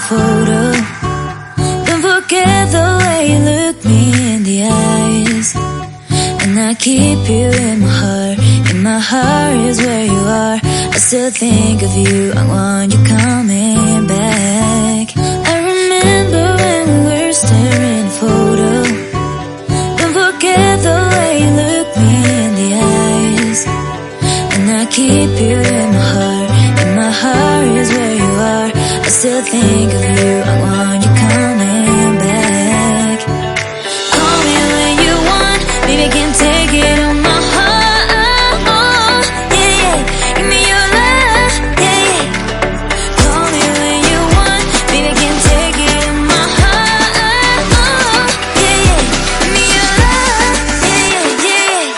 photo. Don't forget the way you look me in the eyes. And I keep you in my heart. In my heart is where you are. I still think of you, I want you coming back. I remember when we were staring a photo. Don't forget the way you look me in the eyes. And I keep you in my heart. In my heart is where you are. I still think of you, I want you coming back. Call me when you want, baby, I can take it on my heart. Yeah, yeah, give me your love, yeah, yeah. Call me when you want, baby, I can take it on my heart. Yeah, yeah, give me your love, yeah, yeah, yeah.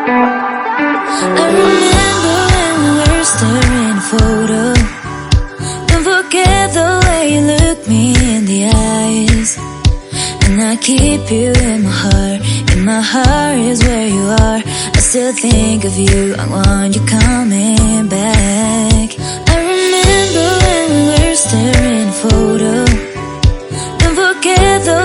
I remember when we were staring a photo. Don't forget the way you look me in the eyes. And I keep you in my heart. In my heart is where you are. I still think of you, I want you coming back. I remember when we were staring a photo. Don't forget the